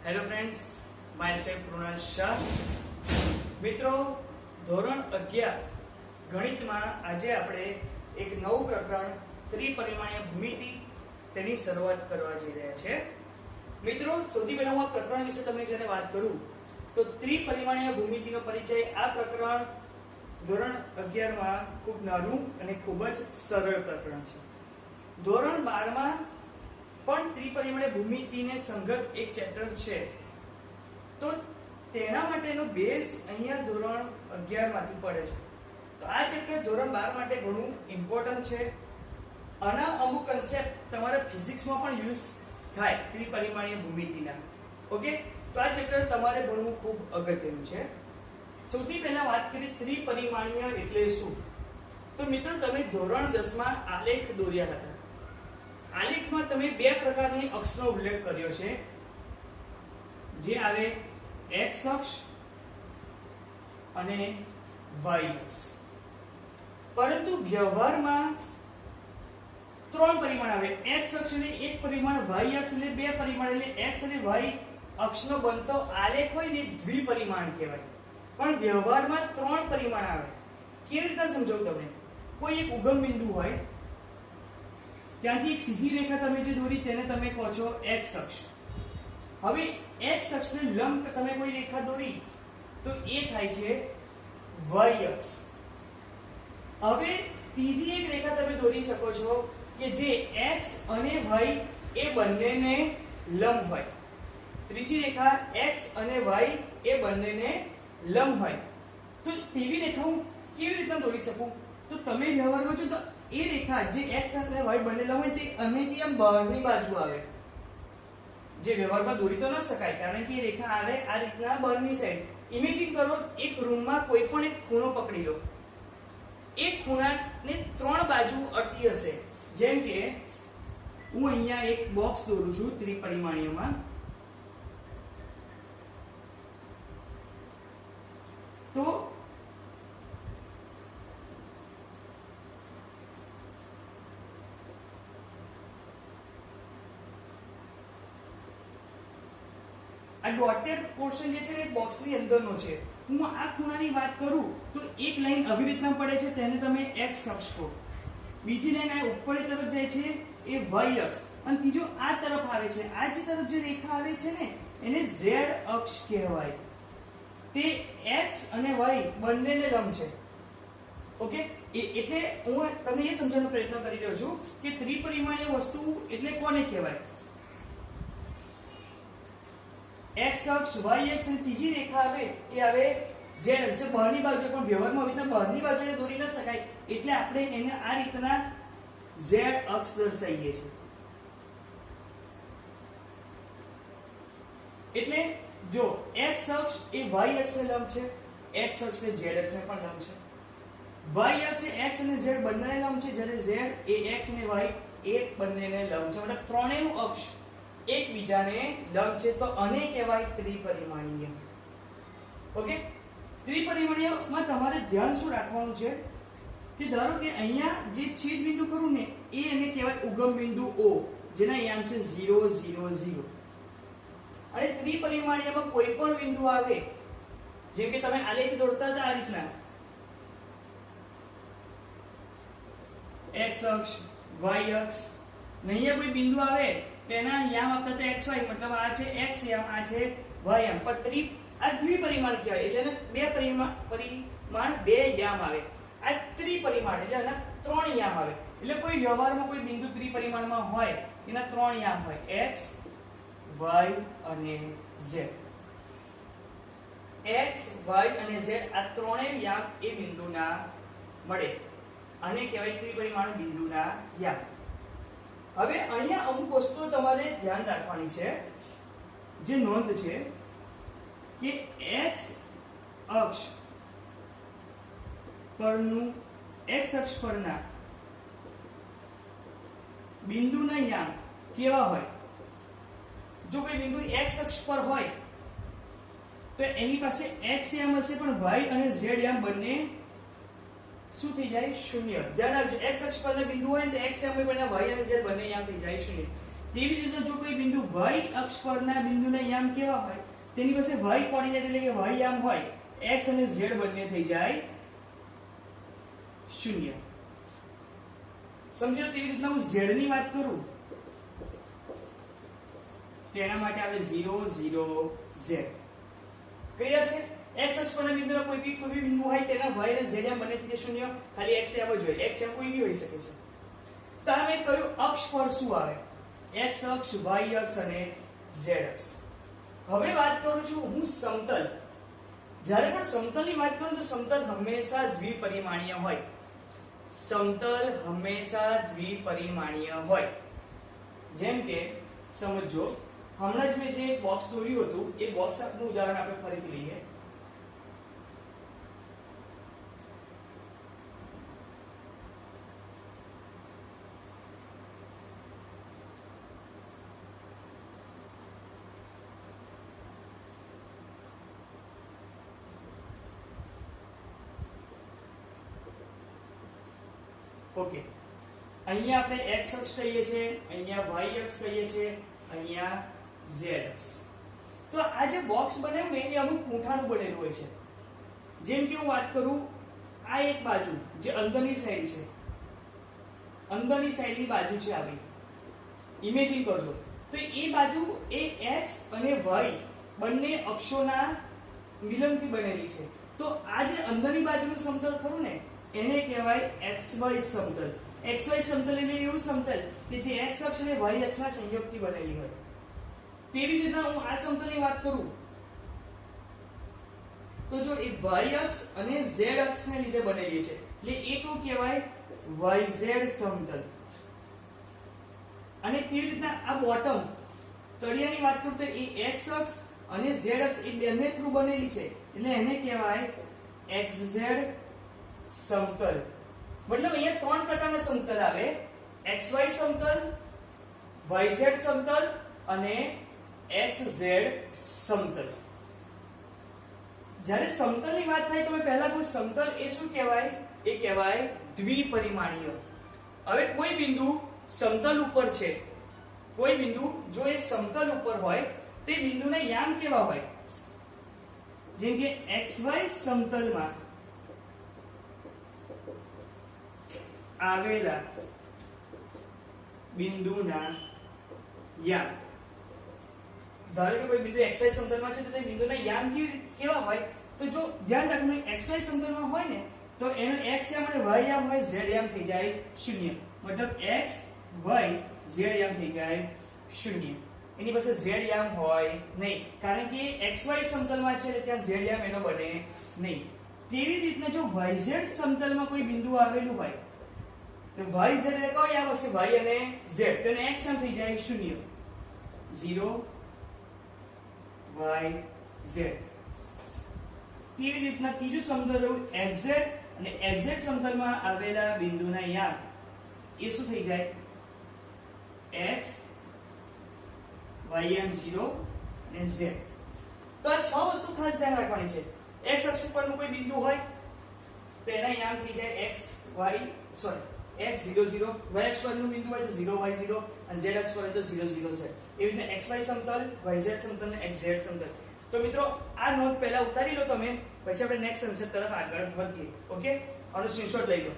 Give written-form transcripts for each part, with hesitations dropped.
Hello friends, my self Krunal Shah. મિત્રો, ધોરણ 11 ગણિતમાં આજે આપણે એક નવું પ્રકરણ ત્રિપરિમાણીય ભૂમિતિ તેની શરૂઆત કરવા જઈ રહ્યા છે. મિત્રો, સૌથી પહેલા હું આ પ્રકરણ વિશે તમને જ્યારે વાત કરું તો ત્રિપરિમાણીય ભૂમિતિનો પરિચય આ પ્રકરણ ધોરણ 11 માં ખૂબ નાનું અને ખૂબ જ સરળ પ્રકરણ છે. ધોરણ 12 માં પણ ત્રિપરિમાણીય ભૂમિતિને સંગત એક ચેપ્ટર છે, તો તેના માટેનો બેઝ અહીંયા ધોરણ 11 માંથી પડે છે. તો આ ચેપ્ટર ધોરણ 12 માટે ઘણું ઇમ્પોર્ટન્ટ છે. આના અમુક કન્સેપ્ટ તમારા ફિઝિક્સમાં પણ યુઝ થાય ત્રિપરિમાણીય ભૂમિતિના. ઓકે, તો આ ચેપ્ટર તમારે ભણવું ખૂબ અગત્યનું છે. સૌથી પહેલા વાત કરીએ ત્રિપરિમાણીય એટલે શું. તો મિત્રો, તમે ધોરણ 10 માં આલેખ દોર્યા હતા. આલેખમાં તમે બે પ્રકારની અક્ષનો ઉલ્લેખ કર્યો છે, જે આવે x અક્ષ અને y અક્ષ. પરંતુ વ્યવહારમાં ત્રણ પરિમાણ આવે. x અક્ષ એટલે એક પરિમાણ, y અક્ષ એટલે બે પરિમાણ. એટલે x અને y અક્ષનો બનતો આલેખ હોય ને દ્વિપરિમાણ કહેવાય. પણ વ્યવહારમાં ત્રણ પરિમાણ આવે. કેવી રીતે સમજાવું તમને? કોઈ એક ઉગમ બિંદુ હોય, ત્યાંથી એક સીધી રેખા તમે જે દોરી તેને તમે કહો છો x અક્ષ. હવે x અક્ષને લંબ તમે કોઈ રેખા દોરી તો એ થાય છે y અક્ષ. હવે ત્રીજી એક રેખા તમે દોરી શકો છો કે જે x અને y એ બંનેને લંબ હોય. ત્રીજી રેખા x અને y એ બંનેને લંબ હોય. તો તેવી રેખા હું કેવી રીતના દોરી શકું? તો તમે વ્યવહારમાં જો તો એ રેખા જે x અને y બંને લંબ હોય તે અહીંથી આમ બહારની બાજુ આવે. જે વ્યવહારમાં દોરી તો ન શકાય, કારણ કે એ રેખા આવે આ રીતના બહારની સાઈડ. ઇમેજિન કરો, એક રૂમમાં કોઈ પણ એક ખૂણો પકડી લો. એક ખૂણાને ત્રણ બાજુ અડતી હશે. જેમ કે હું અહીંયા એક બોક્સ દોરું છું ત્રિપરિમાણીયમાં. તો આ ડોટેડ પોર્શન જે છે ને બોક્સની અંદરનો છે. હું આ ખૂણાની વાત કરું તો એક લાઈન આવી રીતના પડે છે, તેને તમે x અક્ષ કહો. બીજી લાઈન આ ઉપરની તરફ જાય છે એ y અક્ષ, અને ત્રીજો આ તરફ આવે છે. આ જે તરફ જે રેખા આવે છે ને એને z અક્ષ કહેવાય. તે x અને y બંનેને લંબ છે. ઓકે, એટલે હું તમને એ સમજવાનો પ્રયત્ન કરી રહ્યો છું કે ત્રિપરિમાણીય વસ્તુ એટલે કોને કહેવાય? x અક્ષ, y અક્ષ અને ત્રીજી રેખા આવે એ આવે z અક્ષ. બહારની બાજુ, પણ વ્યવહારમાં આવી રીતના બહારની બાજુએ દોરી ન શકાય, એટલે આપણે એને આ રીતના z અક્ષ દર્શાવીએ છીએ. એટલે જો x અક્ષ એ y અક્ષને લંબ છે, x અક્ષ એ z અક્ષને પણ લંબ છે. y અક્ષ એ x અને z બંનેને લંબ છે, જ્યારે z એ x અને y એ બંનેને લંબ છે. મતલબ ત્રણેયનું અક્ષ એકબીજાને લંબ છે. તો આને કહેવાય ત્રિપરિમાણીય. ઓકે, ત્રિપરિમાણીયમાં તમારે ધ્યાન શું રાખવાનું છે કે ધારો કે અહીંયા જે છેદ બિંદુ કરું ને એ એને કહેવાય ઉગમ બિંદુ O, જેના યામ છે 0 0 0. અને ત્રિપરિમાણીયમાં કોઈ પણ બિંદુ આવે, જેમ કે તમે આલેખ દોરતા હતા આ રીતના x અક્ષ, y અક્ષ, અહીંયા કોઈ બિંદુ આવે તેના યામ આપતા હતા xy, મતલબ આ છે x યામ, આ છે y યામ. પણ આ દ્વિપરિમાણ કહેવાય. એટલે એને બે પરિમાણ બે યામ આવે. આ ત્રિપરિમાણ એટલે એના ત્રણ યામ આવે. એટલે કોઈ વ્યવહારમાં કોઈ બિંદુ ત્રિપરિમાણમાં હોય એના ત્રણ યામ હોય, x, y અને z. x, y અને z આ ત્રણેય યામ એ બિંદુના મળે. આને કહેવાય ત્રિપરિમાણ બિંદુના યામ. હવે અહીંયા અમુક વસ્તુઓ તમારે ધ્યાન રાખવાની છે, જે નોંધ છે કે x અક્ષ પરના બિંદુના યામ કેવા હોય? જો કોઈ બિંદુ x અક્ષ પર હોય તો એની પાસે x યામ હશે, પણ y અને z યામ બંને શું થઈ જાય? શૂન્ય. ધ્યાન રાખજો, x અક્ષ પરના બિંદુ હોય તો x યામ હોય, પણ y અને z બંને યામ થઈ જાય શૂન્ય. તેવી જ રીતે જો કોઈ બિંદુ y અક્ષ પરના બિંદુના યામ કેવા હોય, તેની પાસે y કોઓર્ડિનેટ એટલે કે y યામ હોય, x અને z બંને થઈ જાય 0. સમજો તેવી રીતના હું z ની વાત કરું તો એના માટે આવે 0 0 z. ક્લિયર છે? x અક્ષ પરના બિંદુના કોઈ બી બિંદુ હોય તેના y અને z યામ બંને થઈ જાય 0. ખાલી x યામ જ હોય, x યામ કોઈ બી હોઈ શકે છે. તો આ મેં કહ્યું અક્ષ પર શું આવે, x અક્ષ, y અક્ષ અને z અક્ષ. હવે વાત કરું છું હું સમતલ. જ્યારે પણ સમતલની વાત કરું તો સમતલ હંમેશા દ્વિપરિમાણીય હોય. સમતલ હંમેશા દ્વિપરિમાણીય હોય. જેમ કે સમજો હમણાં જ મેં જે બોક્સ દોર્યું હતું એ બોક્સ નું ઉદાહરણ આપણે ફરીથી લઈએ. ઓકે, અહીંયા આપણે x અક્ષ કહીએ છીએ, અહીંયા y અક્ષ કહીએ છીએ, અહીંયા z અક્ષ. તો આ જે બોક્સ બનાવ્યું ને એ અમુક મૂઠાનું બનેલું હોય છે. જેમ કે હું વાત કરું, આ એક બાજુ જે અંદરની સાઈડ છે, અંદરની સાઈડની બાજુ છે આવી, ઇમેજિન કરજો. તો એ બાજુ એ x અને y બંને અક્ષોના મિલનથી બનેલી છે. તો આ જે અંદરની બાજુનું સમતલ ખરું ને એને કહેવાય xy સમતલ. xy સમતલ એટલે એવું સમતલ કે જે x અક્ષ અને y અક્ષના સંયોગથી બનેલી હોય. તેવી જ રીતના હું આ સમતલની વાત કરું તો જો એ y અક્ષ અને z અક્ષને લીધે બનેલી છે એટલે એ તો કહેવાય yz સમતલ. અને તેવી રીતના આ બોટમ તળિયાની વાત કરું તો એ x અક્ષ અને z અક્ષ એ બંને થ્રુ બનેલી છે એટલે એને કહેવાય xz સમતલ. મતલબ અહીંયા ત્રણ પ્રકારના સમતલ આવે, xy સમતલ, yz સમતલ અને xz સમતલ. જ્યારે સમતલની વાત થાય તો મેં પહેલા કોઈ સમતલ એ શું કહેવાય, એ કહેવાય દ્વિપરિમાણીય. હવે કોઈ બિંદુ સમતલ ઉપર છે, કોઈ બિંદુ જો એ સમતલ ઉપર હોય તે બિંદુના યામ કેવા હોય, જેમ કે xy સમતલમાં આવેલા બિંદુના યામ. ધારો કે કોઈ બિંદુ xy સમતલમાં છે તો તે બિંદુના યામ કેવા હોય, તો જો ધ્યાન રાખવું xy સમતલમાં હોય ને તો એનો x યામ અને y યામ હોય, z યામ થઈ જાય 0. મતલબ x y z યામ થઈ જાય 0. એની પાસે z યામ હોય નહીં, કારણ કે xy સમતલમાં છે એટલે ત્યાં z યામ એનો બને નહીં. તેવી રીતના જો yz સમતલમાં કોઈ બિંદુ આવેલું હોય તો yz એટલે કયો યામ હશે, y અને z, તો એનો x યામ થઈ જાય 0. 0 y z. તેવી રીતના ત્રીજું સમતલ xz અને xz સમતલમાં આવેલા બિંદુના યામ એ શું થઈ જાય, x y યામ 0 અને z. તો આ છ વસ્તુ ખાસ ધ્યાન રાખવાની છે. x અક્ષ પરનું કોઈ બિંદુ હોય તો એના યામ થઈ જાય x 0 0, y અક્ષ પરનું બિંદુ હોય તો 0 y 0 અને z અક્ષ પર હોય તો 0 0 z. એવી રીતે xy સમતલ, yz સમતલ અને xz સમતલ. તો મિત્રો આ નોંધ પહેલા ઉતારી લો તમે, પછી આપણે નેક્સ્ટ કન્સેપ્ટ તરફ આગળ વધીએ. ઓકે, આનો સ્ક્રીનશોટ લઈ લો.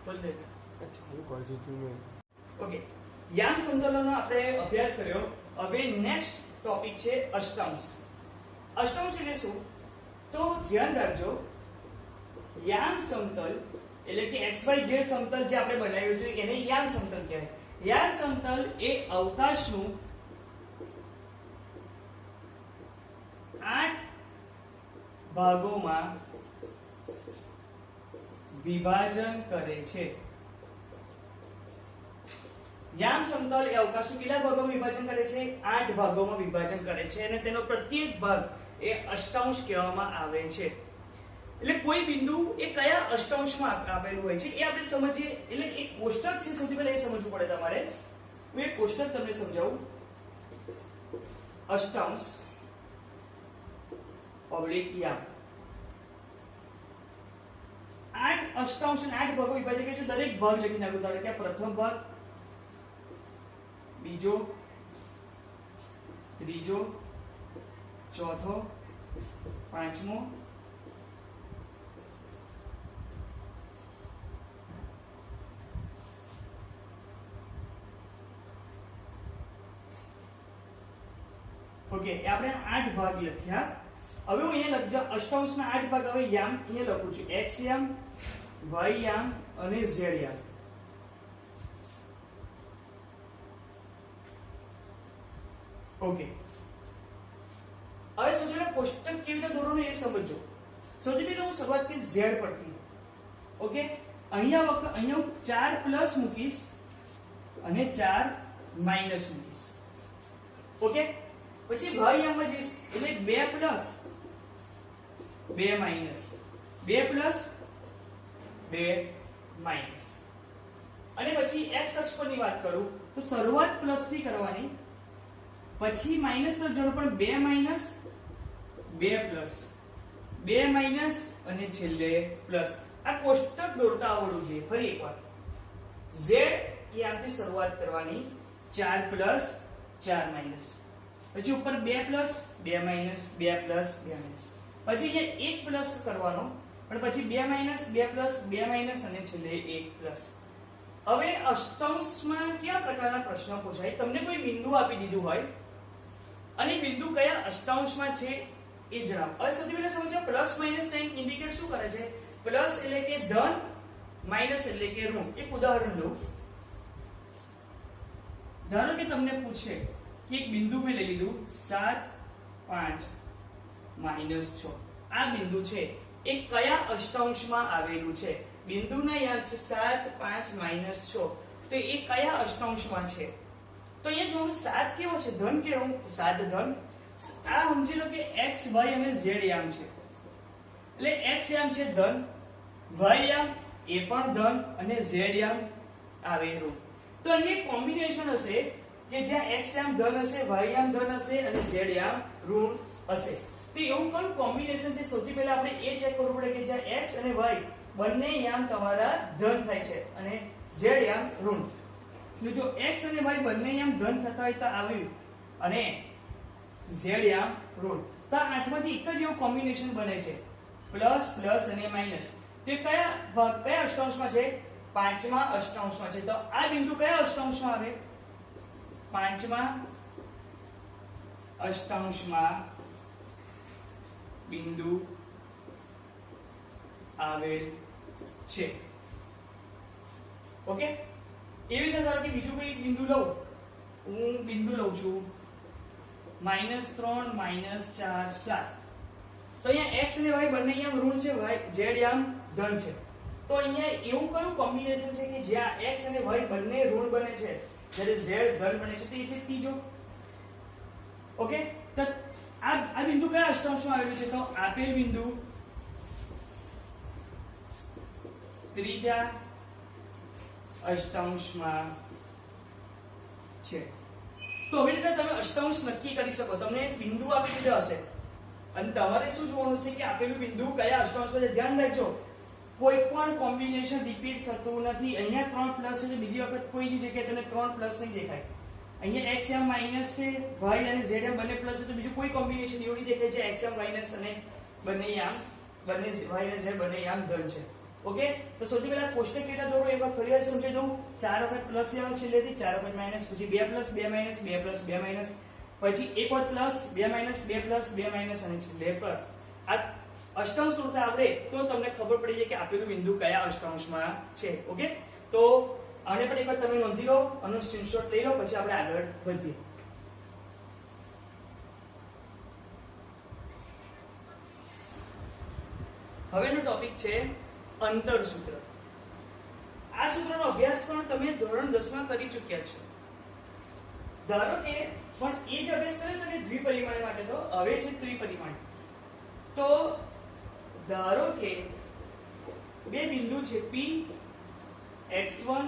બોલ દે. ચાલુ કરજો તું. ઓકે, યામ સમતલોનો આપણે અભ્યાસ કર્યો. હવે નેક્સ્ટ ટોપિક છે અષ્ટાંશ. અષ્ટાંશ એટલે શું, તો ધ્યાન રાખજો, યામ સમતલ એટલે કે xyz સમતલ જે આપણે બનાવ્યું છે એને યામ સમતલ કહેવાય. યામ સમતલ એ અવકાશનું 8 ભાગોમાં વિભાજન કરે છે. યામ સમતલ એ અવકાશનું કેટલા ભાગોમાં વિભાજન કરે છે, 8 ભાગોમાં વિભાજન કરે છે અને તેનો પ્રત્યેક ભાગ એ અષ્ટાંશ કહેવામાં આવે છે. એટલે કોઈ બિંદુ એ કયા અષ્ટાંશમાં આપેલું હોય છે એ આપણે સમજીએ. એટલે એક કોષ્ટક છે, સૌથી પહેલા એ સમજવું પડે તમારે. હું એક કોષ્ટક તમને સમજાવું. અષ્ટાંશ ઓબ્લિક યામ. 8 અષ્ટાંશ અને 8 ભાગો વિભાજ્ય કે છે દરેક ભાગ લખી નાખો ધારો કે પ્રથમ ભાગ બીજો ત્રીજો ચોથો પાંચમો ઓકે આપણે 8 ભાગ લખ્યા હવે હું અહીંયા લખજો અષ્ટાંશના 8 ભાગ હવે યામ અહીંયા લખું છું x યામ y યામ અને z યામ ઓકે હવે સૌથી પહેલા કોષ્ટક કેવી રીતે દોરવાનું એ સમજો સૌથી પહેલા હું શરૂઆત કરી z પરથી ઓકે અહીંયા હું 4 પ્લસ મૂકીશ અને 4 માઈનસ મૂકીશ ઓકે પછી y યામમાં જઈશ એટલે 2 પ્લસ 2 માઈનસ 2 પ્લસ 2 માઈનસ અને પછી x અક્ષ પરની વાત કરું તો શરૂઆત પ્લસ થી કરવાની પછી માઈનસ તરફ જવાનું પણ 2 માઈનસ 2 પ્લસ 2 માઈનસ અને છેલ્લે પ્લસ આ કોષ્ટક દોરતા આવડવું જોઈએ ફરી એકવાર z યામથી શરૂઆત કરવાની 4 પ્લસ 4 માઈનસ પછી ઉપર 2 પ્લસ 2 માઈનસ 2 પ્લસ 2 માઈનસ પછી એ 1 પ્લસ કરવાનો પણ પછી 2 માઈનસ 2 પ્લસ 2 માઈનસ અને છેલ્લે 1 પ્લસ હવે અષ્ટાંશમાં કયા પ્રકારના પ્રશ્નો પૂછાય તમને કોઈ બિંદુ આપી દીધું હોય અને બિંદુ કયા અષ્ટાંશમાં છે એ જણાવો હવે સૌથી પહેલા સમજો પ્લસ માઈનસ સાઇન ઇન્ડિકેટ શું કરે છે પ્લસ એટલે કે ધન માઈનસ એટલે કે ઋણ એક ઉદાહરણ લો ધારો કે તમને પૂછે કે એક બિંદુ મેં લઈ લીધું 7 5 -6 આ બિંદુ છે એ કયા અષ્ટાંશમાં આવેલું છે બિંદુના યામ છે 7 5 -6 તો એ કયા અષ્ટાંશમાં છે તો અહીંયા જોવાનું 7 કેવો છે ધન કેવો 7 ધન આ સમજી લો કે x y અને z યામ છે એટલે x યામ છે ધન y યામ એ પણ ધન અને z યામ આવે ઋણ તો અહીંયા કોમ્બિનેશન હશે કે જ્યાં x યામ ધન હશે y યામ ધન હશે અને z યામ ઋણ હશે તો એવું કયું કોમ્બિનેશન છે સૌથી પહેલા આપણે એ ચેક કરવું પડે કે જ્યાં x અને y બંને યામ તમારા ધન થાય છે અને z યામ ઋણ તો જો x અને y બંને યામ ધન થતા હોય તો આવ્યું અને z યામ ઋણ તો આ આઠમાંથી એક જ એવું કોમ્બિનેશન બને છે પ્લસ પ્લસ અને માઈનસ તો કયા ભાગ કયા અષ્ટાંશમાં છે પાંચમા અષ્ટાંશમાં છે તો આ બિંદુ કયા અષ્ટાંશમાં આવે પાંચમા અષ્ટાંશમાં બિંદુ આવેલ છે ઓકે એવી રીતે ધારો કે બીજું કોઈ બિંદુ લઉં હું બિંદુ લઉં છું -3 -4 7 તો અહીંયા x અને y બંને યામ ઋણ છે z યામ ધન છે તો અહીંયા એવું કયું કોમ્બિનેશન છે કે જ્યાં x અને y બંને ઋણ બને છે જ્યારે z ધન બને છે તો એ છે ત્રીજો ઓકે તો આ બિંદુ કયા અષ્ટાંશમાં આવેલું છે તો આપેલ બિંદુ ત્રીજા અષ્ટાંશમાં છે તો હવે રીતે તમે અષ્ટાંશ નક્કી કરી શકો તમને બિંદુ આપી દીધા હશે અને તમારે શું જોવાનું છે કે આપેલું બિંદુ કયા અષ્ટાંશમાં છે ધ્યાન રાખજો કોઈ પણ કોમ્બિનેશન રિપીટ થતું નથી અહીંયા 3 પ્લસ છે બીજી વખત કોઈની જગ્યાએ તમને 3 પ્લસ નહીં દેખાય અહીંયા x યામ માઈનસ છે y અને z યામ બંને પ્લસ છે તો બીજું કોઈ કોમ્બિનેશન એવું નહીં દેખાય છે x યામ માઈનસ અને બંને y અને z બંને યામ ધન છે ઓકે તો સૌથી પહેલા કોષ્ટક કેટા દોરો એકવાર ફરી વાર સમજાવી દઉં 4 વખત પ્લસ લેવાનું છેલ્લેથી 4 વખત માઈનસ પછી 2 પ્લસ 2 માઈનસ 2 પ્લસ 2 માઈનસ પછી એક વખત પ્લસ 2 માઈનસ 2 પ્લસ 2 માઈનસ અને છેલ્લે પ્લસ આ અષ્ટાંશ દોરતા આવડે તો તમને ખબર પડી જાય કે આપેલું બિંદુ કયા અષ્ટાંશમાં છે ઓકે તો આને પણ એકવાર તમે નોંધી લો અને સ્ક્રીનશોટ લઈ લો પછી આપણે આગળ વધીએ હવેનો ટોપિક છે અંતર સૂત્ર આ સૂત્રનો અભ્યાસ પણ તમે ધોરણ 10 માં કરી ચૂક્યા છો ધારો કે પણ એ જ અભ્યાસ કર્યો તો દ્વિપરિમાણીય માટે તો હવે છે ત્રિપરિમાણીય તો ધારો કે બે બિંદુ છે P x1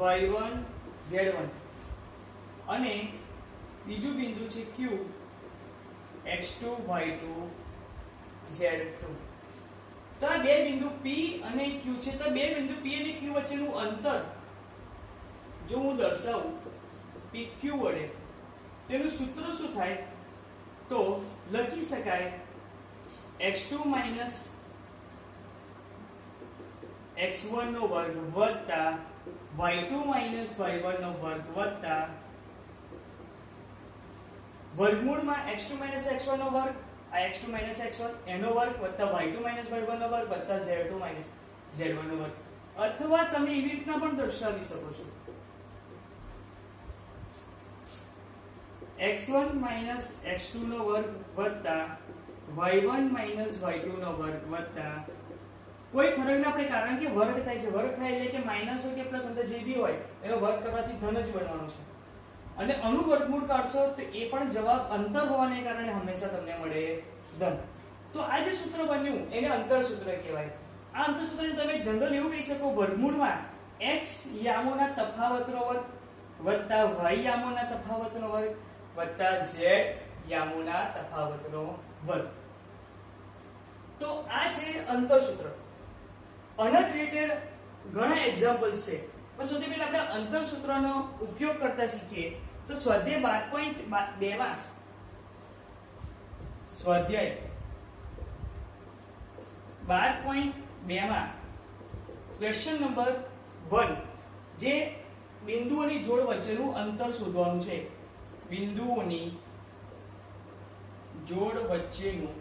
y1 z1 અને બીજું બિંદુ છે Q x2 y2 z2 તો આ બે બિંદુ P અને Q છે. તો બે બિંદુ P અને Q વચ્ચેનું અંતર જો હું દર્શાવું PQ વડે, તેનું સૂત્ર શું થાય? તો લખી શકાય x2 x1 નો વર્ગ વત્તા y2 y1 નો વર્ગ વત્તા વર્ગમૂળમાં x2 x1 નો વર્ગ, આ x2 x1 એનો વર્ગ વત્તા y2 y1 નો વર્ગ વત્તા z2 z1 નો વર્ગ. અથવા તમે એવી રીતના પણ દર્શાવી શકો છો, x1 x2 નો વર્ગ વત્તા y1 y2 નો વર્ગ વત્તા કોઈ ફરક ના પડે, કારણ કે વર્ગ થાય છે. વર્ગ થાય એટલે કે માઈનસ હોય કે પ્લસ અંદર જે બી હોય એનો વર્ગ કરવાથી ધન જ બનવાનો છે. અને અણુ વર્ગમૂળ કાઢશો તો એ પણ જવાબ અંતર હોવાને કારણે હંમેશા તમને મળે ધન. તો આ જે સૂત્ર બન્યું એને અંતર સૂત્ર કહેવાય. આ અંતર સૂત્રને તમે જનરલ એવું કહી શકો, વર્ગમૂળમાં x યામોના તફાવતનો વર્ગ વત્તા y યામોના તફાવતનો વર્ગ વત્તા z યામોના તફાવતનો વર્ગ. તો આ છે અંતર સૂત્ર. આના રિલેટેડ ઘણા એક્ઝામ્પલ્સ છે, પણ સૌથી પહેલા આપણે અંતર સૂત્રનો ઉપયોગ કરતા શીખીએ. તો સ્વાધ્યાય 12.2 માં ક્વેશ્ચન નંબર 1 જે બિંદુઓની જોડ વચ્ચેનું અંતર શોધવાનું છે. બિંદુઓની જોડ વચ્ચેનું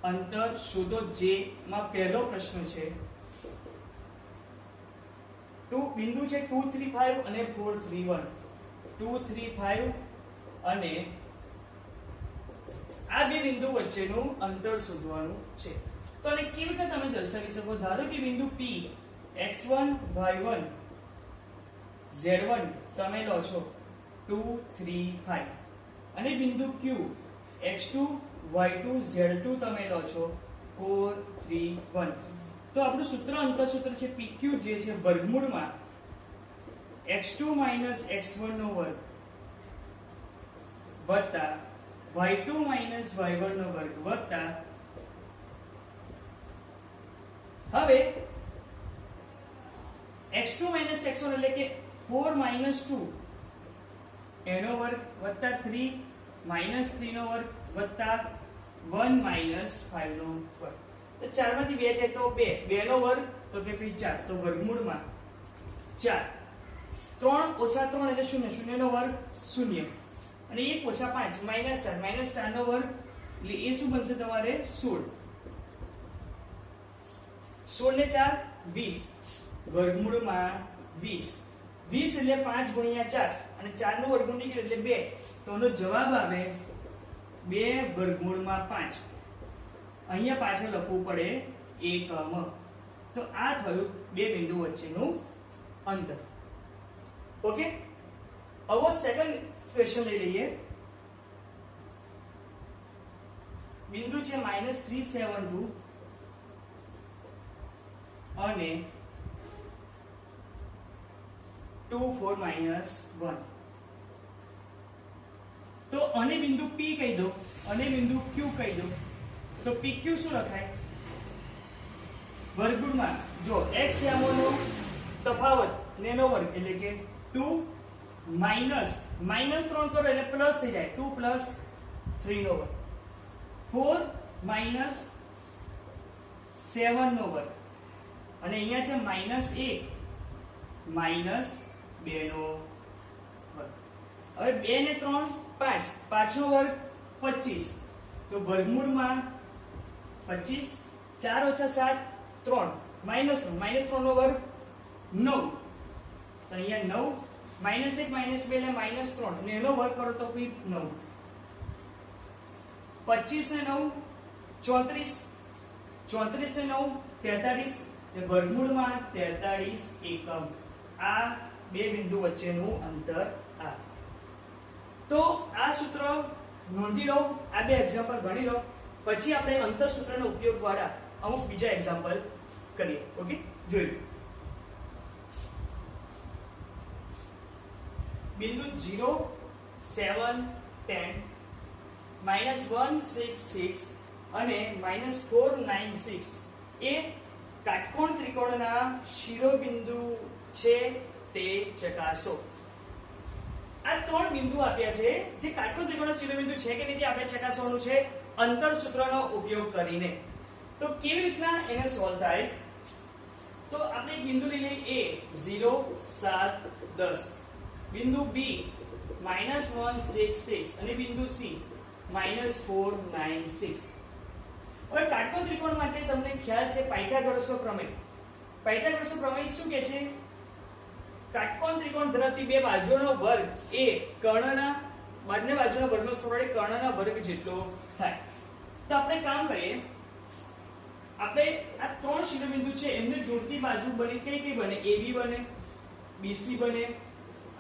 અંતર શોધો, જેમાં પહેલો પ્રશ્ન છે બિંદુ છે 2 3 5 અને 4 3 1. 2 3 5 અને આ બે બિંદુ વચ્ચેનું અંતર શોધવાનું છે. તો આને કેવી રીતે તમે દર્શાવી શકો? ધારો કે બિંદુ P x1 y1 z1 તમે લો છો 2 3 5 અને બિંદુ Q x2 y2 z2 તમે લો છો 4 3 1. તો આપણું સૂત્ર અંતર સૂત્ર છે PQ, જે છે વર્ગમૂળમાં x2 x1 નો વર્ગ વત્તા y2 y1 નો વર્ગ વત્તા, હવે x2 x1 એટલે કે 4 2 એનો વર્ગ વત્તા 3 3 નો વર્ગ વત્તા 1 5 નો વર્ગ. તો 4 માંથી 2 જાય તો 2 નો વર્ગ તો કે 4. તો વર્ગમૂળમાં 4 3 ઓછા 3 એટલે 0 0 નો વર્ગ 0 અને 1 ઓછા 5 -4 નો વર્ગ એટલે એ શું બનશે તમારે 16. 16 ને 4 20 વર્ગમૂળમાં 20 એટલે 5 ગુણ્યા 4 અને 4 નું વર્ગમૂળ નીકળે એટલે 2. તો એનો જવાબ આવે 2 વર્ગમૂળમાં 5. અહીંયા પાછળ લખવું પડે એકમ. તો આ થયું બે બિંદુ વચ્ચેનું અંતર. ઓકે, હવે સેકન્ડ ક્વેશ્ચન લઈ લઈએ. બિંદુ છે -372 અને 2 4 -1. તો અને બિંદુ P કહી દો અને બિંદુ Q કહી દો. તો PQ શું લખાય? વર્ગમૂળમાં જો x યામોનો તફાવત ને એનો વર્ગ એટલે કે 2 -3 કરો એટલે પ્લસ થઈ જાય 2 + 3 નો વર્ગ 4 -7 નો વર્ગ અને અહીંયા છે -1 -2 નો વર્ગ. હવે 2 ને 3 5 5 નો વર્ગ 25. તો વર્ગમૂળમાં 25 4 - 7 3 -3 નો વર્ગ 9. તો અહીંયા 9 -1 -2 એટલે -3 અને એનો વર્ગ કરો તો પછી 9. 25 ને 9 34 34 ને 9 43 એટલે વર્ગમૂળમાં 43 એકમ. આ બે બિંદુ વચ્ચેનું અંતર આ. તો આ સૂત્ર નોંધી લો, આ બે એક્ઝામ્પલ ગણી લો, પછી આપણે અંતર સૂત્રનો ઉપયોગ વાળા અમુક બીજા એક્ઝામ્પલ કરીએ. ઓકે, જોઈ બિંદુ 0 7 10 -1 6 6 અને -496 એ કાટકોણ ત્રિકોણના શિરોબિંદુ છે તે ચકાસો. આ ત્રણ બિંદુ આપ્યા છે જે કાટકોણ ત્રિકોણના શિરોબિંદુ છે કે નહીં તે આપણે ચકાસવાનું છે અંતર સૂત્રનો ઉપયોગ કરીને. તો કેવી રીતના એને સોલ્વ થાય? તો આપણે એક બિંદુ લઈ લઈએ A 0 7 10, બિંદુ B -166 અને બિંદુ C -496. હવે કાટકોણ ત્રિકોણ માટે તમને ખ્યાલ છે પાયથાગોરસનો પ્રમેય. પાયથાગોરસનો પ્રમેય શું કહે છે? કાટકોણ ત્રિકોણ ધરાવતી બે બાજુઓનો વર્ગ એ કર્ણના બંને બાજુના વર્ગનો સરવાળે કર્ણના વર્ગ જેટલો થાય. તો આપણે કામ કરીએ, આપણે આ ત્રણ શિરોબિંદુ છે એમને જોડતી બાજુ બને કઈ બને? AB બને, BC બને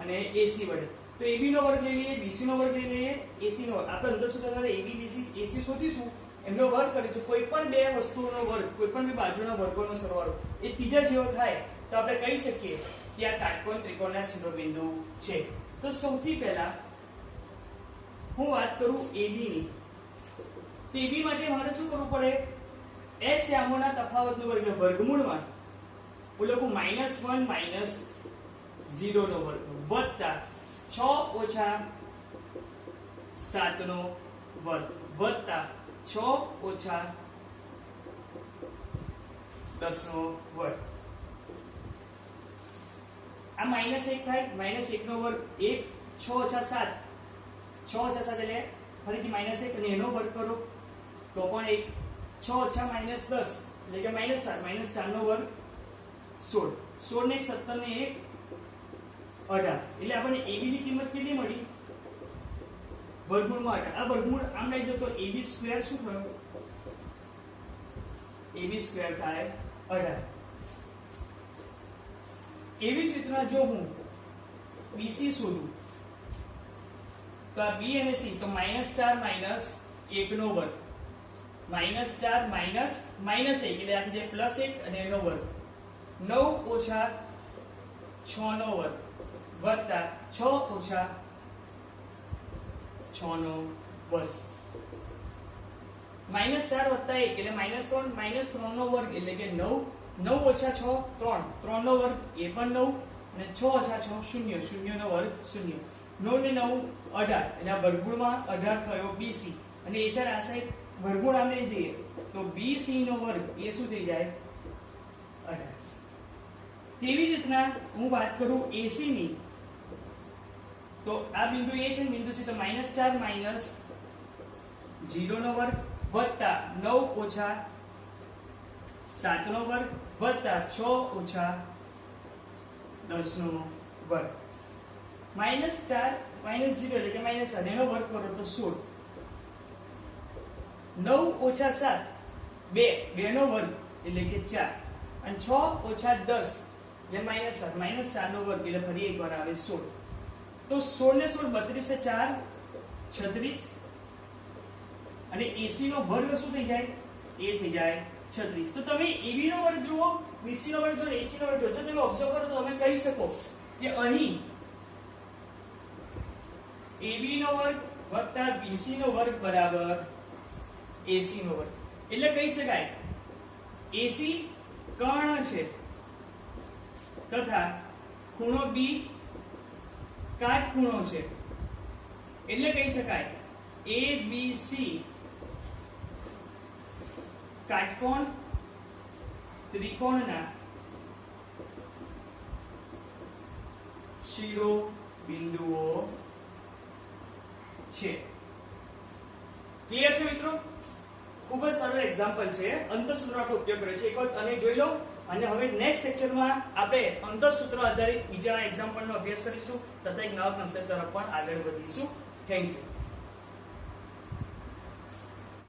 અને AC બને. તો AB નો વર્ગ લઈ લઈએ, BC નો વર્ગ લઈ લઈએ, AC નો વર્ગ. આપણે અંતર સૂત્ર દ્વારા AB BC AC શોધીશું, એમનો વર્ગ કરીશું. કોઈ પણ બે વસ્તુઓનો વર્ગ, કોઈ પણ બે બાજુના વર્ગોનો સરવાળો એ ત્રીજા જેવો થાય તો આપણે કહી શકીએ કે આ કાટકોણ ત્રિકોણના શિરોબિંદુ છે. તો સૌથી પહેલા હું વાત કરું AB ની. તો AB માટે મારે શું કરવું પડે? x યામોના તફાવતનો વર્ગ વર્ગમૂળમાં હું લખું -1 -0 નો વર્ગ વત્તા 6 ઓછા 7 નો વર્ગ વત્તા 6 ઓછા 10 નો વર્ગ. આ -1 થાય, -1 નો વર્ગ 1, 6 ઓછા 7 એટલે ફરીથી -1 અને એનો વર્ગ કરો તો પણ 1, 6 ઓછા -10 એટલે કે -4 નો વર્ગ 16, 16 ને 1 17 ને 1 18. એટલે આપણને AB ની કિંમત કેટલી મળી? વર્ગમૂળમાં 18. આ વર્ગમૂળ આમ લઈ દો તો AB સ્ક્વેર શું થયો? AB સ્ક્વેર થાય 18. એવી જ રીતના જો હું BC શોધું તો આ B અને C તો -4 -1 નો વર્ગ, -4 -1 એટલે આ થઈ જાય +1 અને એનો વર્ગ, 9 ઓછા 6 નો વર્ગ વત્તા 6 ઓછા 6 નો વર્ગ. -4 વત્તા 1 એટલે -3 નો વર્ગ એટલે કે 9, 9 ઓછા 6 3, 3 નો વર્ગ એ પણ 9 અને 6 ઓછા 6 0, 0 નો વર્ગ 0. 9 ને 9 18 એટલે આ વર્ગમૂળમાં 18 થયો BC અને એ સર આ સાઈડ વર્ગમૂળ આમ લઈ દઈએ તો BC નો વર્ગ એ શું થઈ જાય? 18. તેવી જ રીતના હું વાત કરું AC ની. તો આ બિંદુ A છે, બિંદુ C તો -4 -0 નો વર્ગ વત્તા 9 ઓછા 7 નો વર્ગ વત્તા 6 ઓછા 10 નો વર્ગ. -4 -0 એટલે કે -7 એનો વર્ગ કરો તો 16. 9 ઓછા 7 2 નો વર્ગ એટલે કે 4 અને 6 ઓછા 10 એટલે -4 નો વર્ગ એટલે ફરી એકવાર આવે 16. તો 16 ને 16 32 4 36 અને AC નો વર્ગ શું થઈ જાય? એ થઈ જાય 36. તો તમે AB નો વર્ગ જુઓ, BC નો વર્ગ જુઓ, AC નો વર્ગ જુઓ. જો તમે ઓબ્ઝર્વ કરો તો તમે કહી શકો કે અહીં AB નો વર્ગ વત્તા BC નો વર્ગ બરાબર AC નો વર્ગ. એટલે કહી શકાય AC કર્ણ છે તથા ખૂણો B કાટખૂણો છે. એટલે કહી શકાય ABC કાટકોણ ત્રિકોણના શિરોબિંદુઓ છે. ક્લિયર છે મિત્રો? ખૂબ જ સરળ એક્ઝામ્પલ છે, અંતરસૂત્રનો ઉપયોગ કરે છે. એક વખત આને જોઈ લો અને હવે નેક્સ્ટ લેક્ચરમાં આપણે અંતરસૂત્ર આધારિત બીજા એક્ઝામ્પલનો અભ્યાસ કરીશું તથા એક નવા કન્સેપ્ટ તરફ પણ આગળ વધીશું. Thank you.